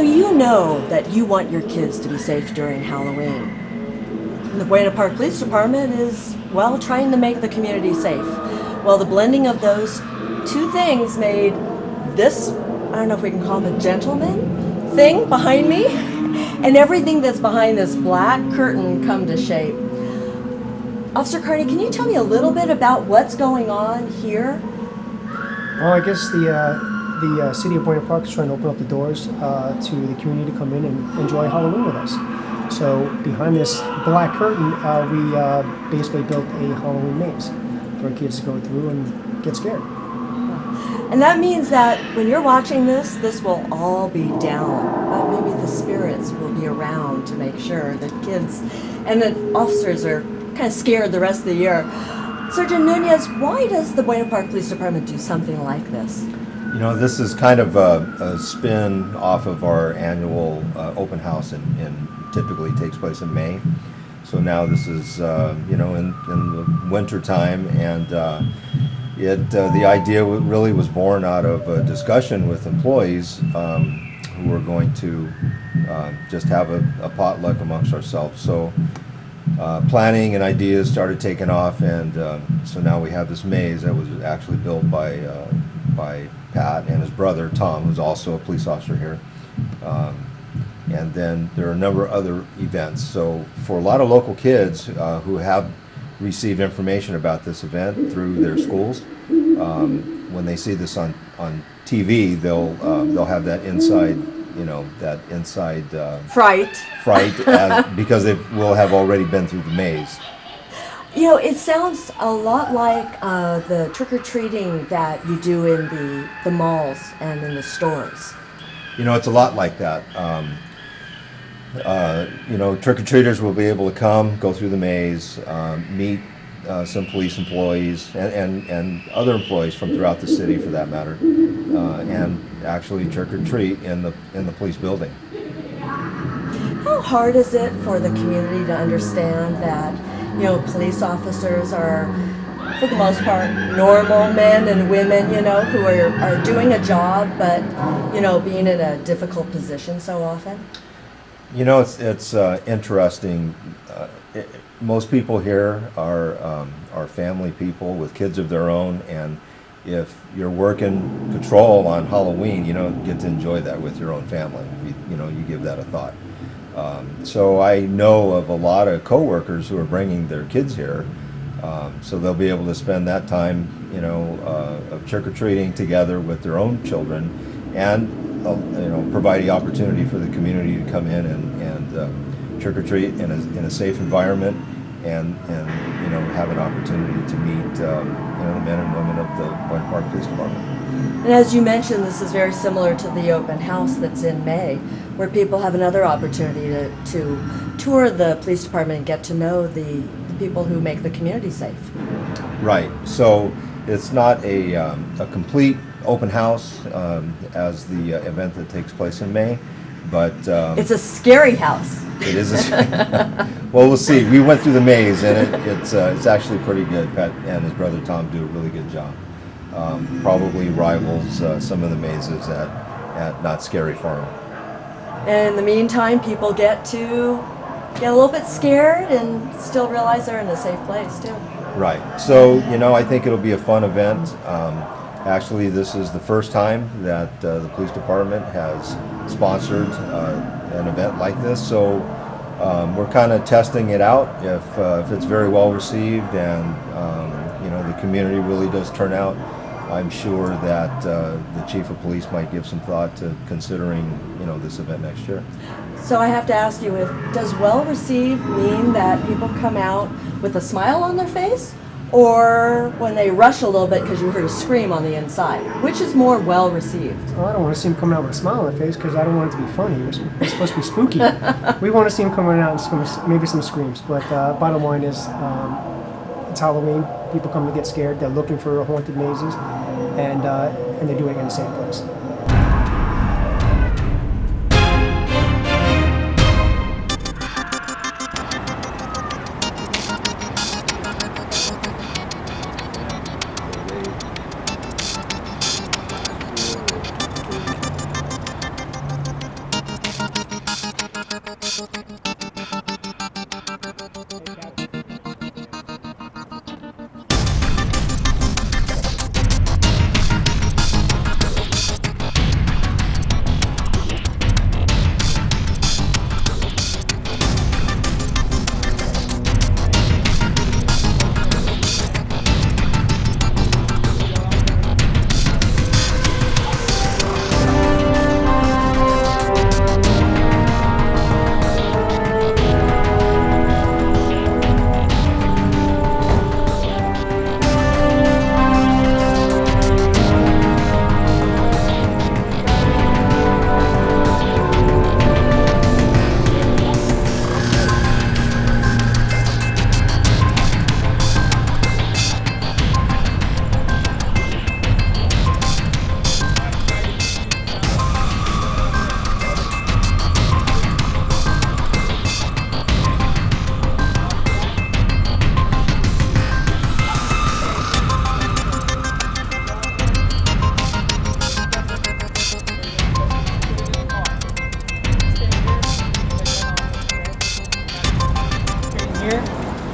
you know that you want your kids to be safe during Halloween. And the Buena Park Police Department is, well, trying to make the community safe. Well, the blending of those two things made this, I don't know if we can call him a gentleman thing behind me, and everything that's behind this black curtain come to shape. Officer Carney, can you tell me a little bit about what's going on here? Well, I guess the city of Buena Park is trying to open up the doors to the community to come in and enjoy Halloween with us. So behind this black curtain, we basically built a Halloween maze for kids to go through and get scared. And that means that when you're watching this will all be down, but maybe the spirits will be around to make sure that kids and the officers are kind of scared the rest of the year. Sergeant Nunez, why does the Buena Park Police Department do something like this? You know, this is kind of a spin off of our annual open house and typically takes place in May. So now this is, you know, in the winter time, and the idea really was born out of a discussion with employees who were going to just have a potluck amongst ourselves. So planning and ideas started taking off, and so now we have this maze that was actually built by Pat and his brother Tom, who's also a police officer here. And then there are a number of other events. So for a lot of local kids who have received information about this event through their schools, when they see this on TV, they'll have that inside, you know, fright because they will have already been through the maze. You know, it sounds a lot like the trick-or-treating that you do in the malls and in the stores. You know, it's a lot like that. You know, trick-or-treaters will be able to come, go through the maze, meet some police employees and other employees from throughout the city, for that matter, and actually trick-or-treat in the police building. How hard is it for the community to understand that, you know, police officers are, for the most part, normal men and women, you know, who are doing a job, but, you know, being in a difficult position so often? You know, it's interesting. Most people here are family people with kids of their own, and if you're working patrol on Halloween, you don't get to enjoy that with your own family. You know, you give that a thought. So I know of a lot of coworkers who are bringing their kids here, so they'll be able to spend that time, you know, of trick-or-treating together with their own children, and you know, provide the opportunity for the community to come in and trick-or-treat in a safe environment, and you know, have an opportunity to meet you know, the men and women of the Buena Park Police Department. And as you mentioned, this is very similar to the open house that's in May, where people have another opportunity to tour the police department and get to know the people who make the community safe. Right. So it's not a complete open house as the event that takes place in May, but it's a scary house. It is. Well, we'll see. We went through the maze, and it's actually pretty good. Pat and his brother Tom do a really good job. Probably rivals some of the mazes at Not Scary Farm. And in the meantime, people get a little bit scared and still realize they're in a safe place too. Right. So, you know, I think it'll be a fun event. Actually, this is the first time that the police department has sponsored an event like this. So we're kind of testing it out. If it's very well received and you know, the community really does turn out, I'm sure that the chief of police might give some thought to considering, you know, this event next year. So I have to ask you, does well received mean that people come out with a smile on their face, or when they rush a little bit because you heard a scream on the inside? Which is more well received? Well, I don't want to see him coming out with a smile on their face because I don't want it to be funny. It's supposed to be spooky. We want to see him coming out and maybe some screams. But bottom line is, it's Halloween. People come to get scared. They're looking for haunted mazes, and they're doing it in a safe place.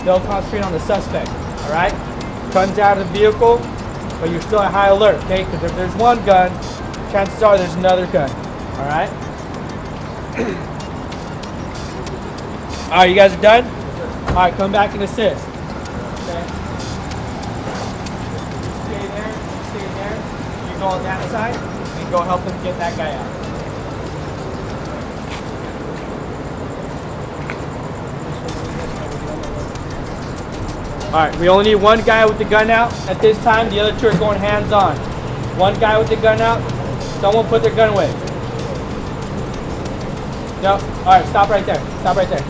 They'll concentrate on the suspect, all right? Guns out of the vehicle, but you're still at high alert, okay? Because if there's one gun, chances are there's another gun, all right? All right, you guys are done? All right, come back and assist. Okay. Stay there. You go on that side and go help them get that guy out. All right, we only need one guy with the gun out at this time. The other two are going hands-on. One guy with the gun out. Someone put their gun away. No. All right, stop right there. Stop right there.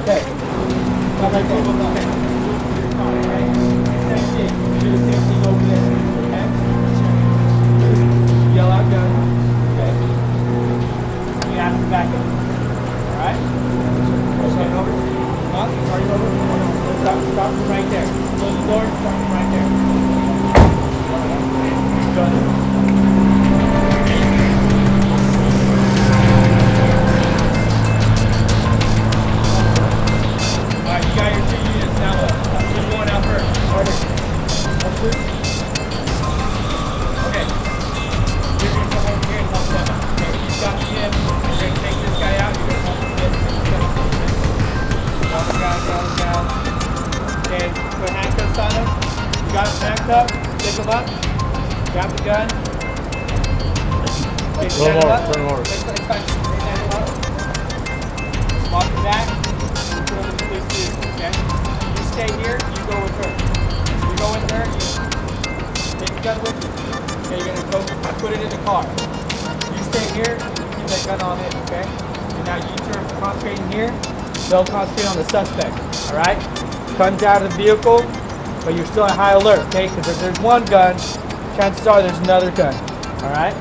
Okay. Stop right there. Okay. Okay. Same thing. Do the same thing over there. Okay. Yell out gun. Okay. You have to back up. All right. Okay. Over. Huh? Are you over? Stop right there. Close the door, stop right there. Good. Alright, you got your 2 units now. Who's going out first? Order. Okay. You're going to come over here and help them out. Okay, he's got me in. You're going to take this guy out. You're going to help him in. Down. Okay, put handcuffs on him. You got him handcuffed. Pick him up. Grab the gun. Okay, stand him up. It's fine. Stand him up. Walk him back. Put him in the police vehicle, okay? You stay here. You go with her. So you go with her. You take the gun with you. Okay, you're going to go put it in the car. You stay here. You keep that gun on it, okay? And now you turn concentrating here. They'll concentrate on the suspect, all right? Guns out of the vehicle, but you're still at high alert, okay? Because if there's one gun, chances are there's another gun, all right?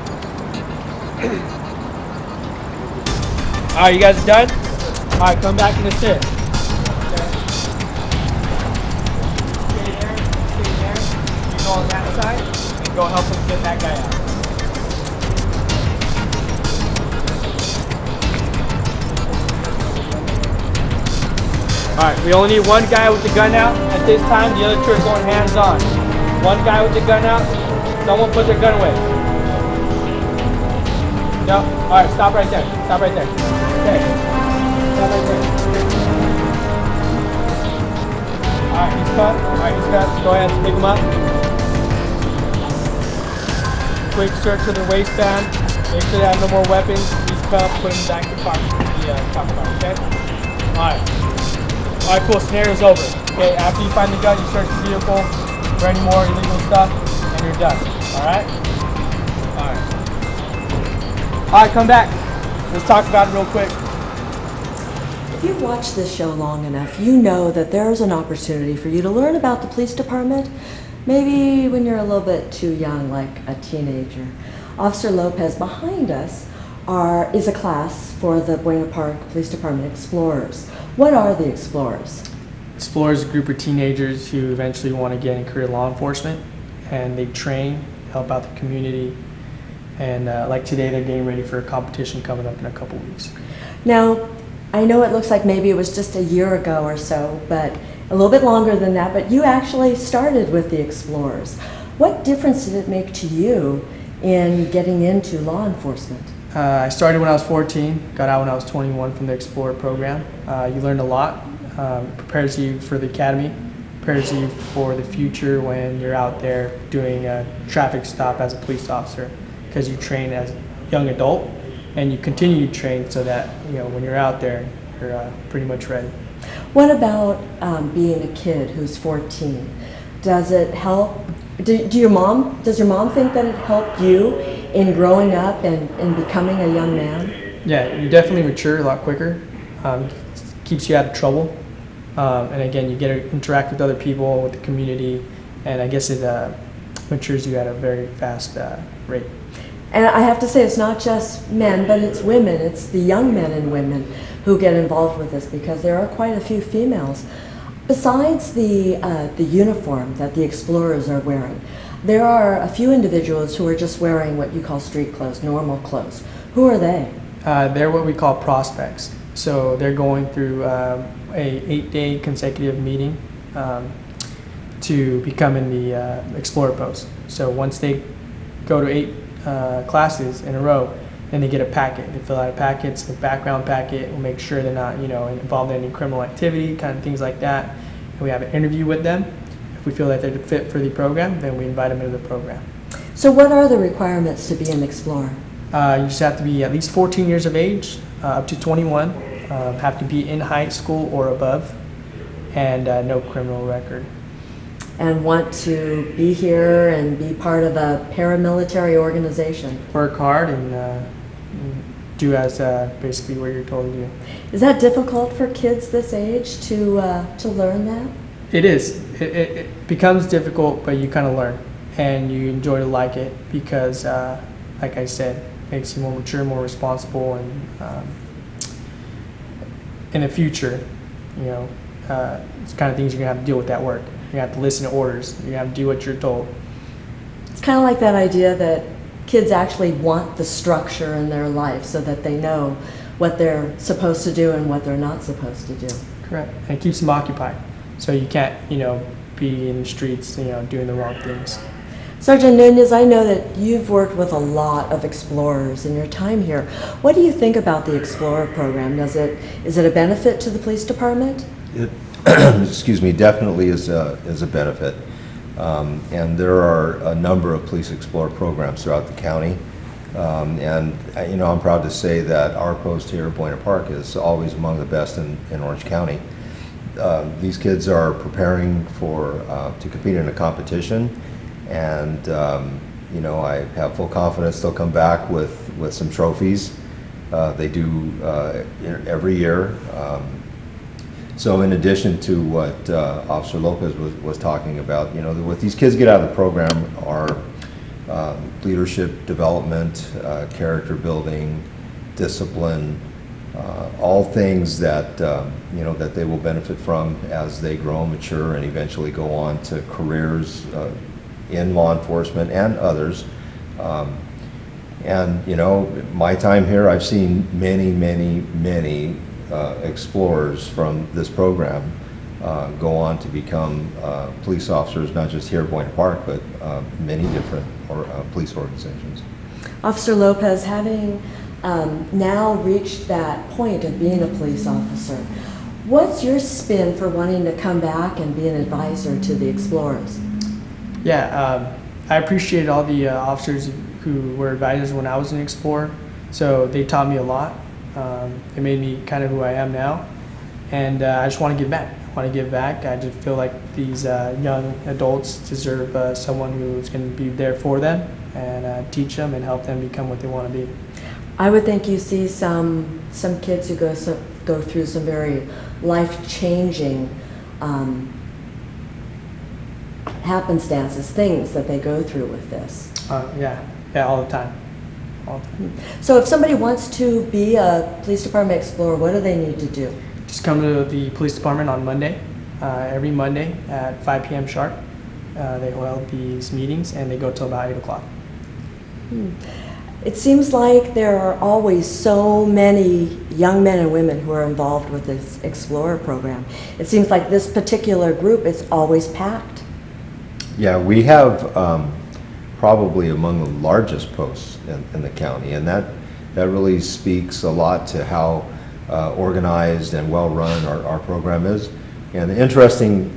All right, you guys are done? All right, come back and assist. Okay. Stay there. You go on that side and go help them get that guy out. Alright, we only need one guy with the gun out at this time. The other two are going hands-on. One guy with the gun out. Someone put their gun away. No. Alright, stop right there. Stop right there. Okay. Stop right there. Alright, he's cut. Go ahead, pick him up. Quick search of their waistband. Make sure they have no more weapons. He's cuffed. Put him back in the car. Okay? Alright. Alright, cool. Scenario's over. Okay, after you find the gun, you search the vehicle for any more illegal stuff, and you're done. Alright? Alright. Alright, come back. Let's talk about it real quick. If you've watched this show long enough, you know that there's an opportunity for you to learn about the police department, maybe when you're a little bit too young, like a teenager. Officer Lopez behind us is a class for the Buena Park Police Department Explorers. What are the Explorers? Explorers is a group of teenagers who eventually want to get in career law enforcement, and they train, help out the community, and like today they're getting ready for a competition coming up in a couple weeks. Now, I know it looks like maybe it was just a year ago or so, but a little bit longer than that, but you actually started with the Explorers. What difference did it make to you in getting into law enforcement? I started when I was 14, got out when I was 21 from the Explorer program. You learn a lot, prepares you for the academy, prepares you for the future when you're out there doing a traffic stop as a police officer, because you train as a young adult and you continue to train so that when you're out there, you're pretty much ready. What about being a kid who's 14? Does it help? Does your mom think that it helped you in growing up and becoming a young man? Yeah, you definitely mature a lot quicker. Keeps you out of trouble. And again, you get to interact with other people, with the community, and I guess it matures you at a very fast rate. And I have to say, it's not just men, but it's women. It's the young men and women who get involved with this, because there are quite a few females. Besides the uniform that the Explorers are wearing, there are a few individuals who are just wearing what you call street clothes, normal clothes. Who are they? They're what we call prospects. So they're going through a 8-day consecutive meeting to become in the Explorer post. So once they go to 8 classes in a row, then they get a packet. They fill out a packet, it's a background packet. We'll make sure they're not, involved in any criminal activity, kind of things like that. And we have an interview with them. If we feel that they're fit for the program, then we invite them into the program. So what are the requirements to be an Explorer? You just have to be at least 14 years of age, up to 21, have to be in high school or above, and no criminal record. And want to be here and be part of a paramilitary organization. Work hard and do as basically what you're told to do. Is that difficult for kids this age to learn that? It is. It becomes difficult, but you kind of learn, and you enjoy to like it because, like I said, it makes you more mature, more responsible, and in the future, it's the kind of things you're gonna have to deal with at work. You have to listen to orders. You have to do what you're told. It's kind of like that idea that kids actually want the structure in their life so that they know what they're supposed to do and what they're not supposed to do. Correct. And it keeps them occupied. So you can't, be in the streets, doing the wrong things. Sergeant Nunez, I know that you've worked with a lot of Explorers in your time here. What do you think about the Explorer program? Is it a benefit to the police department? It, excuse me, definitely is a benefit. And there are a number of Police Explorer programs throughout the county. And I'm proud to say that our post here at Buena Park is always among the best in Orange County. These kids are preparing to compete in a competition, and I have full confidence they'll come back with some trophies. They do every year. So in addition to what Officer Lopez was talking about, what these kids get out of the program are leadership development, character building, discipline, all things that that they will benefit from as they grow, mature, and eventually go on to careers in law enforcement and others. And my time here, I've seen many explorers from this program go on to become police officers, not just here at Buena Park, but many different police organizations. Officer Lopez, having now reached that point of being a police officer, what's your spin for wanting to come back and be an advisor to the Explorers? Yeah, I appreciate all the officers who were advisors when I was an Explorer. So they taught me a lot. It made me kind of who I am now. And I just want to give back. I just feel like these young adults deserve someone who's going to be there for them and teach them and help them become what they want to be. I would think you see some kids who go through some very life-changing happenstances, things that they go through with this. Yeah, all the time. So if somebody wants to be a police department explorer, what do they need to do? Just come to the police department on Monday, every Monday at 5 p.m. sharp. They hold these meetings and they go till about 8 o'clock. It seems like there are always so many young men and women who are involved with this Explorer program. It seems like this particular group is always packed. Yeah, we have probably among the largest posts in the county, and that really speaks a lot to how organized and well-run our program is. And the interesting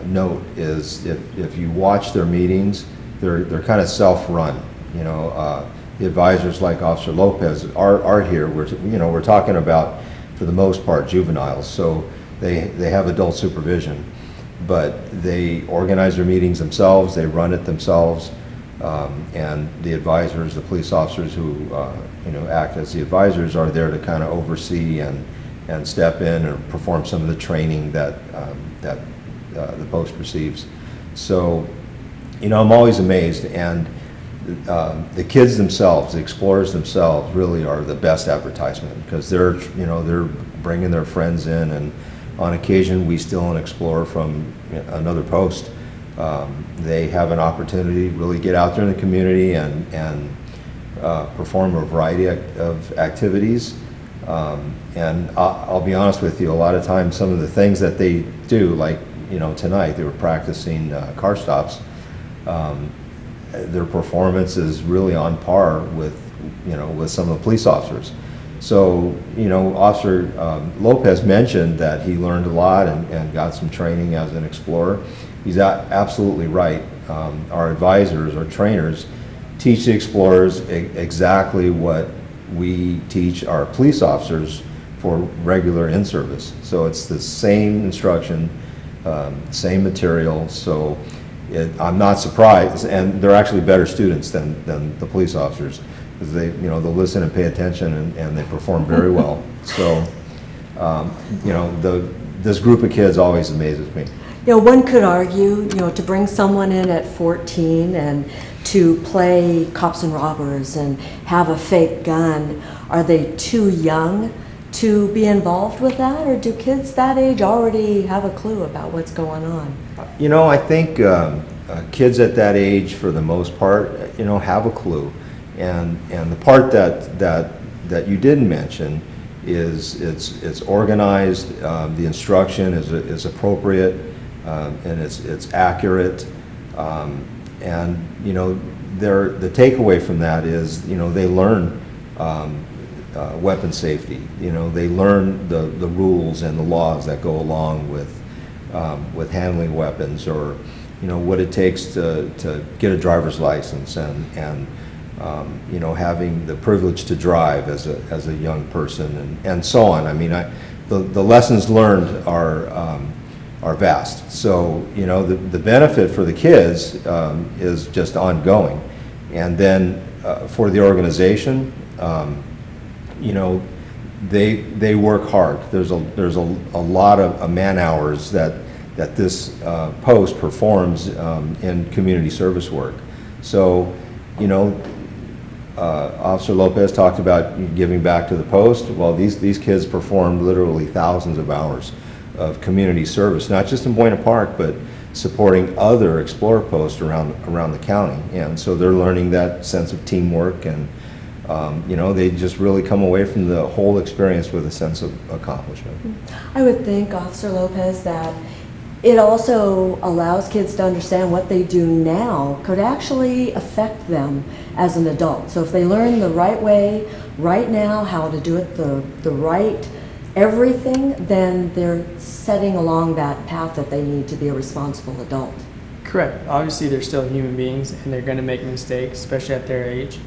note is if you watch their meetings, they're kind of self-run. You know, the advisors like Officer Lopez are here. We're talking about, for the most part, juveniles, so they have adult supervision, but they organize their meetings themselves, they run it themselves, and the advisors, the police officers who act as the advisors, are there to kind of oversee and step in and perform some of the training that the post receives. So, I'm always amazed, and the kids themselves, the explorers themselves, really are the best advertisement, because they're bringing their friends in, and on occasion we steal an explorer from another post. They have an opportunity to really get out there in the community and perform a variety of activities. And I'll be honest with you, a lot of times some of the things that they do, like tonight they were practicing car stops. Their performance is really on par with some of the police officers. So Officer Lopez mentioned that he learned a lot and got some training as an explorer. He's absolutely right. Our advisors, our trainers, teach the explorers exactly what we teach our police officers for regular in-service. So it's the same instruction, same material. So I'm not surprised, and they're actually better students than the police officers, because they'll listen and pay attention, and they perform very well. So this group of kids always amazes me. One could argue, to bring someone in at 14 and to play cops and robbers and have a fake gun, are they too young to be involved with that, or do kids that age already have a clue about what's going on? I think kids at that age, for the most part, have a clue, and the part that you didn't mention is it's organized. The instruction is appropriate, and it's accurate, and the takeaway from that is they learn weapon safety. They learn the rules and the laws that go along with handling weapons, or what it takes to get a driver's license, and having the privilege to drive as a young person, and so on. I mean, the lessons learned are vast. So the benefit for the kids is just ongoing, and then for the organization, they work hard. There's a lot of man hours that this post performs in community service work. So, Officer Lopez talked about giving back to the post. Well, these kids performed literally thousands of hours of community service, not just in Buena Park, but supporting other Explorer posts around the county. And so they're learning that sense of teamwork, and they just really come away from the whole experience with a sense of accomplishment. I would think, Officer Lopez, that it also allows kids to understand what they do now could actually affect them as an adult. So if they learn the right way, right now, how to do it the right everything, then they're setting along that path that they need to be a responsible adult. Correct. Obviously, they're still human beings, and they're going to make mistakes, especially at their age.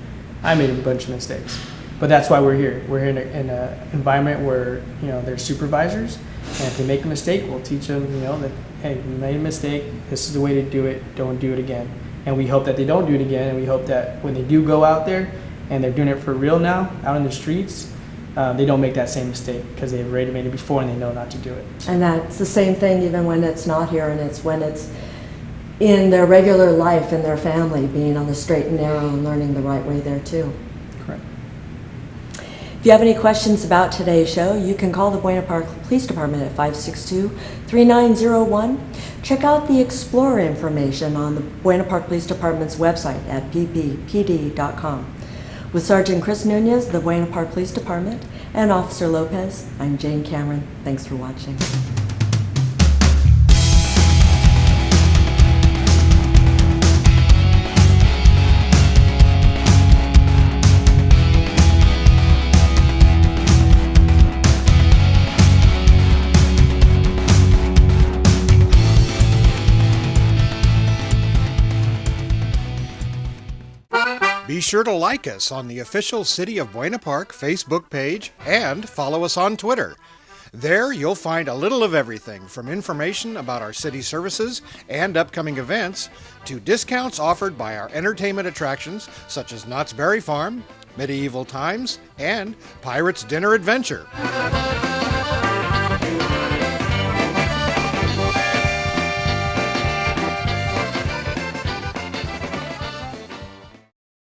I made a bunch of mistakes, but that's why we're here. We're here in an environment where they're supervisors, and if they make a mistake, we'll teach them that, hey, you made a mistake, this is the way to do it, don't do it again. And we hope that they don't do it again, and we hope that when they do go out there and they're doing it for real now, out in the streets, they don't make that same mistake, because they've already made it before and they know not to do it. And that's the same thing even when it's not here, and it's when it's in their regular life, in their family, being on the straight and narrow and learning the right way there too. Correct. If you have any questions about today's show, you can call the Buena Park Police Department at 562-3901. Check out the Explorer information on the Buena Park Police Department's website at ppd.com. With Sergeant Chris Nunez, the Buena Park Police Department, and Officer Lopez, I'm Jane Cameron. Thanks for watching. Be sure to like us on the official City of Buena Park Facebook page and follow us on Twitter. There you'll find a little of everything from information about our city services and upcoming events to discounts offered by our entertainment attractions such as Knott's Berry Farm, Medieval Times, and Pirates Dinner Adventure.